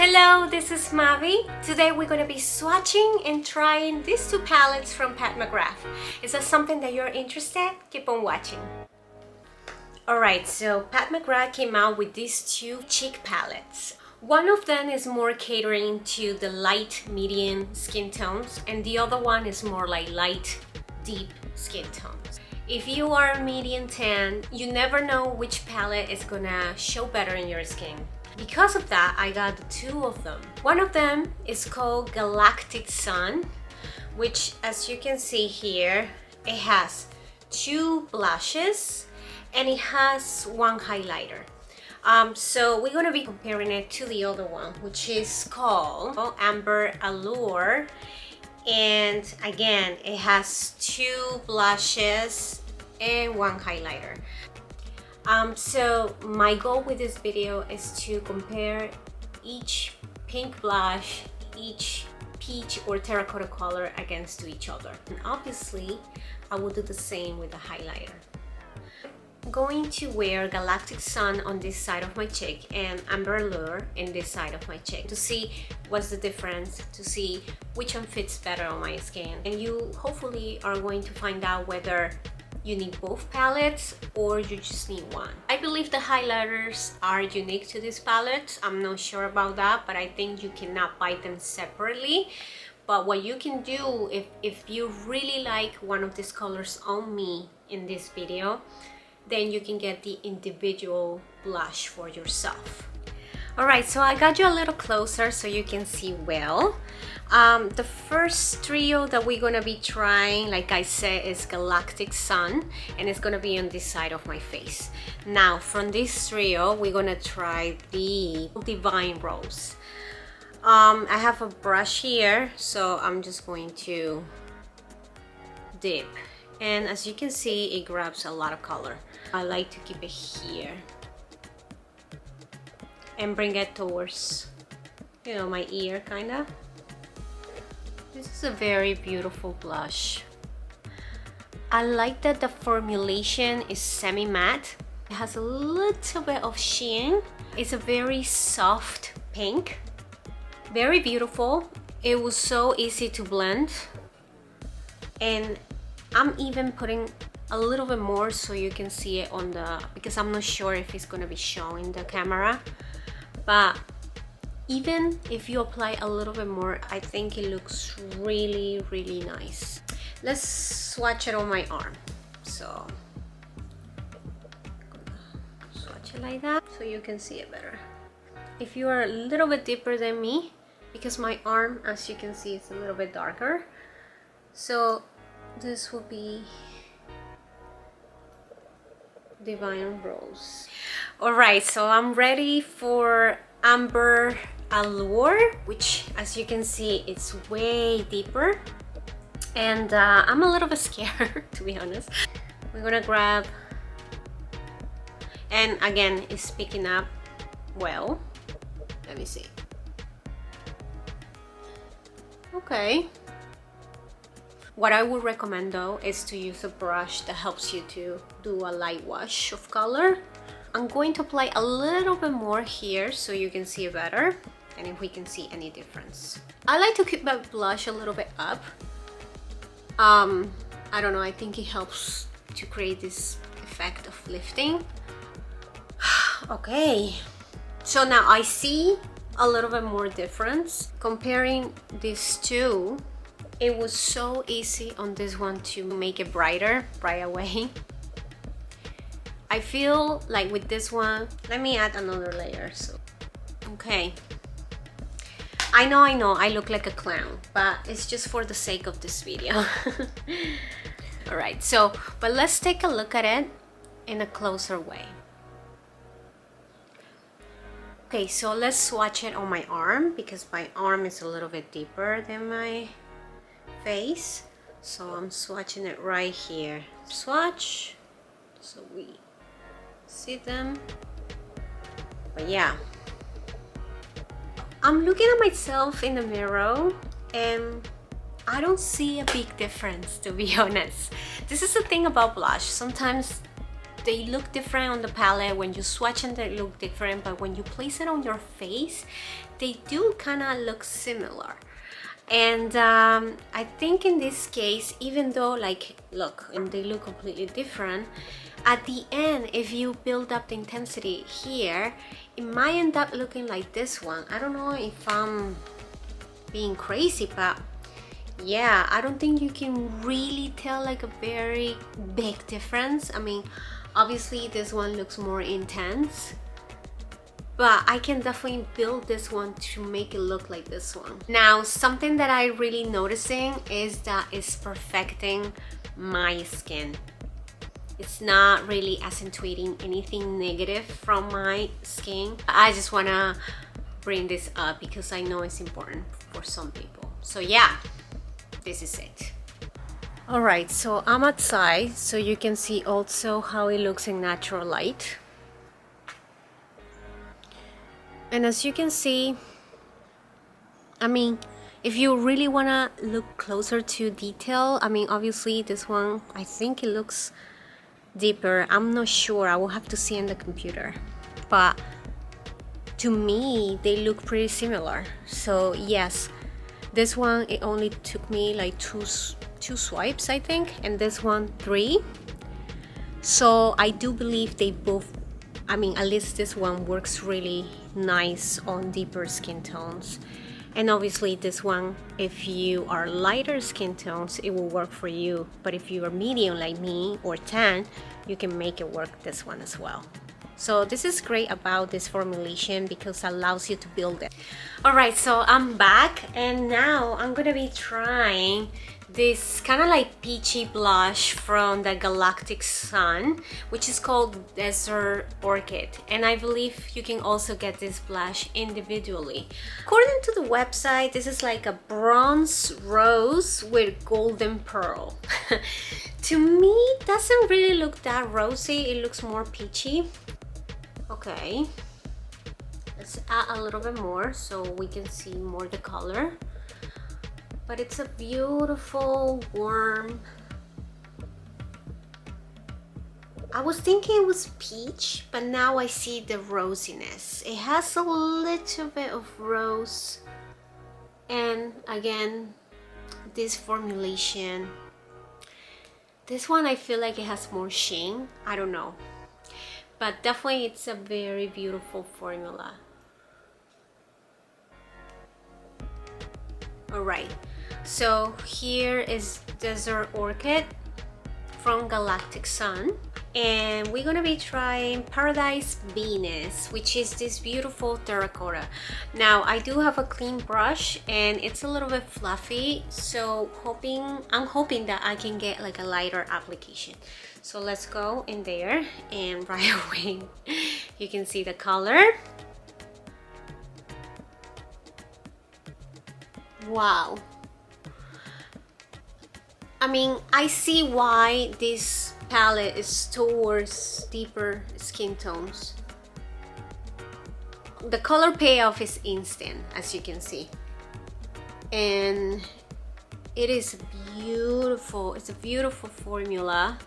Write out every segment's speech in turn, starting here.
Hello, this is Mavi. Today we're going to be swatching and trying these two palettes from Pat McGrath. Is that something that you're interested? Keep on watching. Alright, so Pat McGrath came out with these two cheek palettes. One of them is more catering to the light medium skin tones, and the other one is more like light deep skin tones. If you are medium tan, you never know which palette is gonna show better in your skin. Because of that, I got two of them. One of them is called Galactic Sun, which, as you can see here, it has two blushes and it has one highlighter. So we're gonna be comparing it to the other one, which is called Amber Allure, and again it has two blushes and one highlighter. So my goal with this video is to compare each pink blush, each peach or terracotta color against each other, and obviously I will do the same with the highlighter. I'm going to wear Galactic Sun on this side of my cheek and Amber Allure in this side of my cheek to see what's the difference, to see which one fits better on my skin. And you hopefully are going to find out whether you need both palettes or you just need one. I believe the highlighters are unique to this palette. I'm not sure about that, but I think you cannot buy them separately. But what you can do, if you really like one of these colors on me in this video, then you can get the individual blush for yourself. Alright, so I got you a little closer so you can see well. The first trio that we're gonna be trying, like I said, is Galactic Sun, and it's gonna be on this side of my face. Now, from this trio, we're gonna try the Divine Rose. I have a brush here, so I'm just going to dip. And as you can see, it grabs a lot of color. I like to keep it here and bring it towards, you know, my ear, kinda. This is a very beautiful blush. I like that the formulation is semi-matte. It has a little bit of sheen. It's a very soft pink. Very beautiful. It was so easy to blend. And I'm even putting a little bit more so you can see it on the, because I'm not sure if it's gonna be showing the camera. But even if you apply a little bit more, I think it looks really, really nice. Let's swatch it on my arm. So, swatch it like that so you can see it better. If you are a little bit deeper than me, because my arm, as you can see, is a little bit darker. So this will be Divine Rose. Alright, so I'm ready for Amber Allure, which, as you can see, it's way deeper, and I'm a little bit scared to be honest. We're gonna grab, and again, it's picking up well. Let me see. Okay. What I would recommend though is to use a brush that helps you to do a light wash of color. I'm going to apply a little bit more here so you can see it better and if we can see any difference. I like to keep my blush a little bit up. I don't know, I think it helps to create this effect of lifting. Okay, so now I see a little bit more difference. Comparing these two, it was so easy on this one to make it brighter right away. I feel like with this one, let me add another layer. So, okay. I know I look like a clown, but it's just for the sake of this video. Alright, so, but let's take a look at it in a closer way. Okay, so let's swatch it on my arm because my arm is a little bit deeper than my face. So I'm swatching it right here. Swatch, so we see them. But yeah, I'm looking at myself in the mirror and I don't see a big difference, to be honest. This is the thing about blush. Sometimes they look different on the palette. When you swatch them, they look different, but when you place it on your face, they do kind of look similar. And I think in this case, even though like look, and they look completely different, at the end, if you build up the intensity here, it might end up looking like this one. I don't know if I'm being crazy, but yeah, I don't think you can really tell like a very big difference. I mean, obviously this one looks more intense, but I can definitely build this one to make it look like this one. Now, something that I really noticing is that it's perfecting my skin. It's not really accentuating anything negative from my skin. I just wanna bring this up because I know it's important for some people. So yeah, this is it. All right, so I'm outside, so you can see also how it looks in natural light. And as you can see, I mean, if you really wanna look closer to detail, I mean, obviously this one, I think it looks deeper. I'm not sure, I will have to see in the computer, but to me they look pretty similar. So yes, this one, it only took me like two swipes, I think, and this one 3. So I do believe they both, I mean, at least this one works really nice on deeper skin tones. And obviously this one, if you are lighter skin tones, it will work for you. But if you are medium like me or tan, you can make it work this one as well. So this is great about this formulation because it allows you to build it. All right, so I'm back and now I'm gonna be trying this kind of like peachy blush from the Galactic Sun, which is called Desert Orchid, and I believe you can also get this blush individually. According to the website, this is like a bronze rose with golden pearl. To me, it doesn't really look that rosy, it looks more peachy. Okay, let's add a little bit more so we can see more the color. But it's a beautiful, warm. I was thinking it was peach, but now I see the rosiness. It has a little bit of rose. And again, this formulation. This one I feel like it has more sheen. I don't know. But definitely it's a very beautiful formula. All right. So here is Desert Orchid from Galactic Sun, and we're gonna be trying Paradise Venus, which is this beautiful terracotta. Now I do have a clean brush and it's a little bit fluffy, so I'm hoping that I can get like a lighter application. So let's go in there, and right away you can see the color. Wow. I mean, I see why this palette is towards deeper skin tones. The color payoff is instant, as you can see. And it is beautiful. It's a beautiful formula.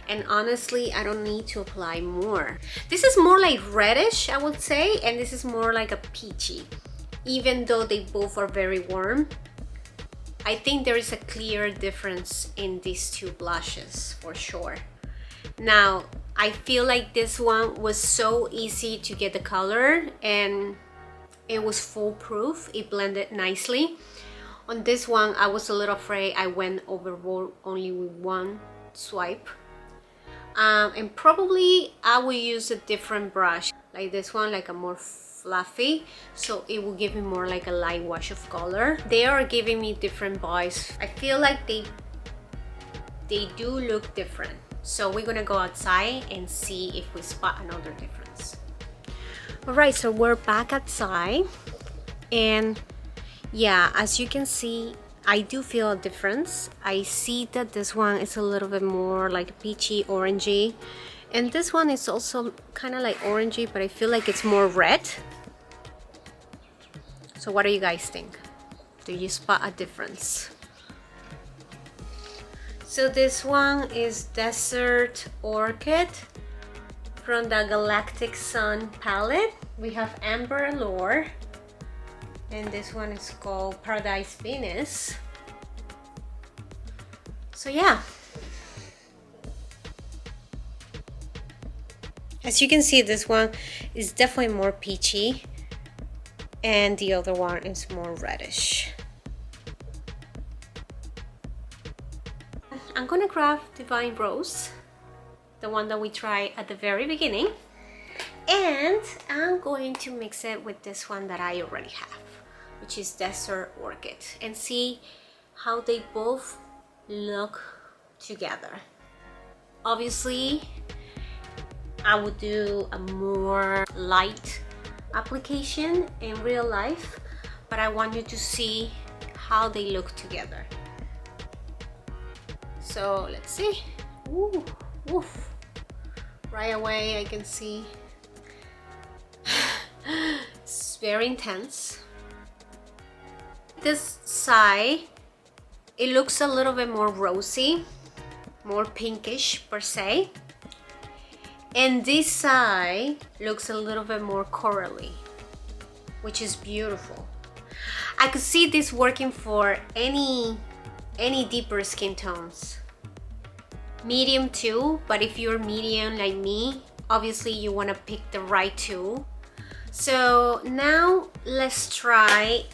And honestly, I don't need to apply more. This is more like reddish, I would say, and this is more like a peachy. Even though they both are very warm, I think there is a clear difference in these two blushes for sure. Now, I feel like this one was so easy to get the color and it was foolproof. It blended nicely. On this one, I was a little afraid I went overboard only with one swipe. And probably I will use a different brush, like this one, like a more fluffy, so it will give me more like a light wash of color. They are giving me different vibes. I feel like they do look different. So we're gonna go outside and see if we spot another difference. All right, so we're back outside, and yeah, as you can see, I do feel a difference. I see that this one is a little bit more like peachy, orangey, and this one is also kind of like orangey, but I feel like it's more red. So what do you guys think? Do you spot a difference? So this one is Desert Orchid from the Galactic Sun palette. We have Amber Allure, and this one is called Paradise Venus. So yeah, as you can see, this one is definitely more peachy and the other one is more reddish. I'm gonna grab Divine Rose, the one that we tried at the very beginning, and I'm going to mix it with this one that I already have, which is Desert Orchid, and see how they both look together. Obviously, I would do a more light application in real life, but I want you to see how they look together. So let's see. Ooh, oof. Right away I can see it's very intense. This side, it looks a little bit more rosy, more pinkish per se, and this side looks a little bit more corally, which is beautiful. I could see this working for any deeper skin tones. Medium too, but if you're medium like me, obviously you want to pick the right tool. So now let's try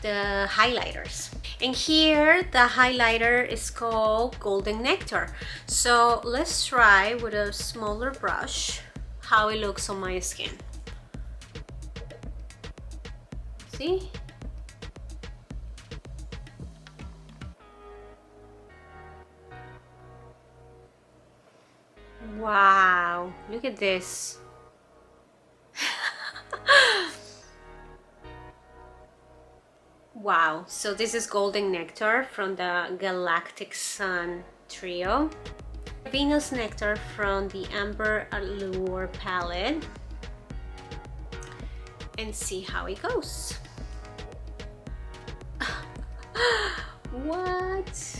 the highlighters. And here the highlighter is called Golden Nectar. So let's try with a smaller brush how it looks on my skin. See? Wow, look at this. Wow, so this is Golden Nectar from the Galactic Sun trio. Venus Nectar from the Amber Allure palette. And see how it goes. What?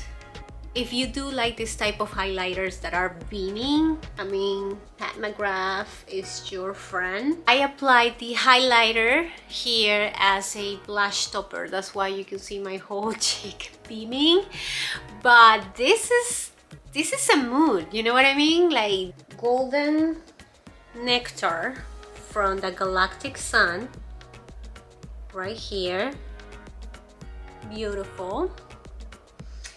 If you do like this type of highlighters that are beaming, I mean, Pat McGrath is your friend. I applied the highlighter here as a blush topper. That's why you can see my whole cheek beaming. But this is a mood, you know what I mean? Like Golden Nectar from the Galactic Sun, right here. Beautiful.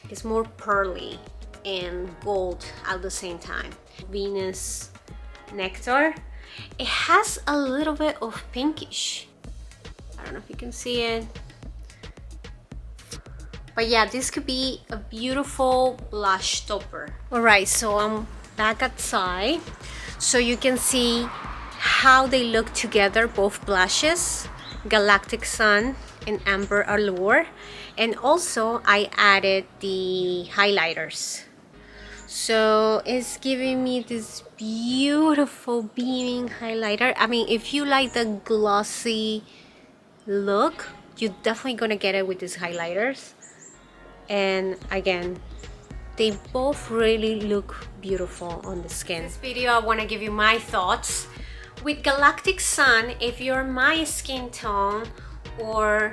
It's more pearly and gold at the same time. Venus Nectar, it has a little bit of pinkish. I don't know if you can see it, but yeah, this could be a beautiful blush topper. All right, so I'm back outside, so you can see how they look together, both blushes, Galactic Sun and Amber Allure. And also I added the highlighters, so it's giving me this beautiful beaming highlighter. I mean, if you like the glossy look, you're definitely gonna get it with these highlighters. And again, they both really look beautiful on the skin. In this video I want to give you my thoughts with Galactic Sun. If you're my skin tone or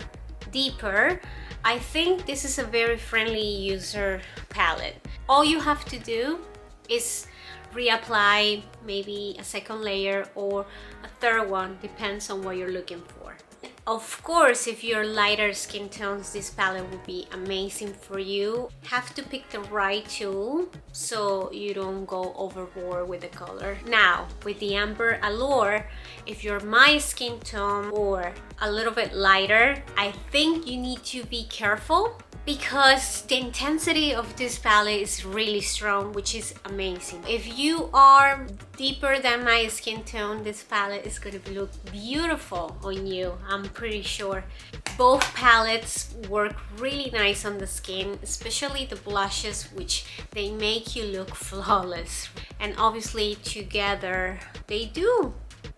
deeper, I think this is a very friendly user palette. All you have to do is reapply maybe a second layer or a third one, depends on what you're looking for. Of course, if you're lighter skin tones, this palette will be amazing for you. Have to pick the right tool so you don't go overboard with the color. Now, with the Amber Allure, if you're my skin tone or a little bit lighter, I think you need to be careful because the intensity of this palette is really strong, which is amazing. If you are deeper than my skin tone, this palette is going to look beautiful on you, I'm pretty sure. Both palettes work really nice on the skin, especially the blushes, which they make you look flawless. And obviously together they do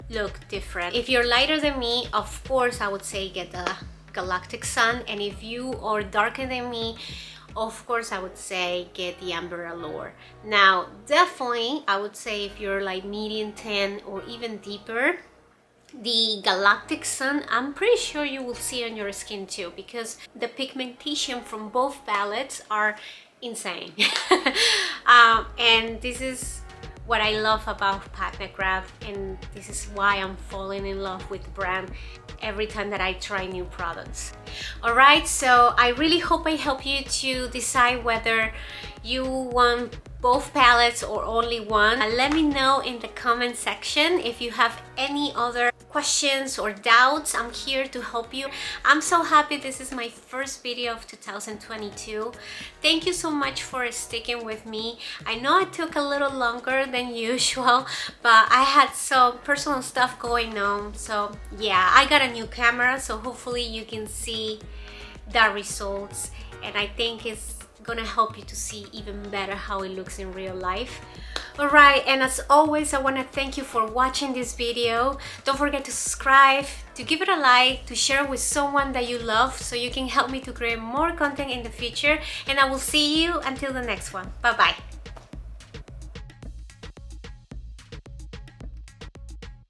look different. If you're lighter than me, of course I would say get the Galactic Sun, and if you are darker than me of course I would say get the Amber Allure. Now definitely I would say if you're like medium tan or even deeper, the Galactic Sun, I'm pretty sure you will see on your skin too, because the pigmentation from both palettes are insane. And this is what I love about Pat McGrath, and this is why I'm falling in love with the brand every time that I try new products. Alright, so I really hope I help you to decide whether you want both palettes or only one. Let me know in the comment section if you have any other questions or doubts. I'm here to help you. I'm so happy this is my first video of 2022. Thank you so much for sticking with me. I know it took a little longer than usual, but I had some personal stuff going on. So yeah, I got a new camera, so hopefully you can see the results, and I think it's gonna help you to see even better how it looks in real life. Alright, and as always, I want to thank you for watching this video. Don't forget to subscribe, to give it a like, to share with someone that you love, so you can help me to create more content in the future. And I will see you until the next one. Bye bye.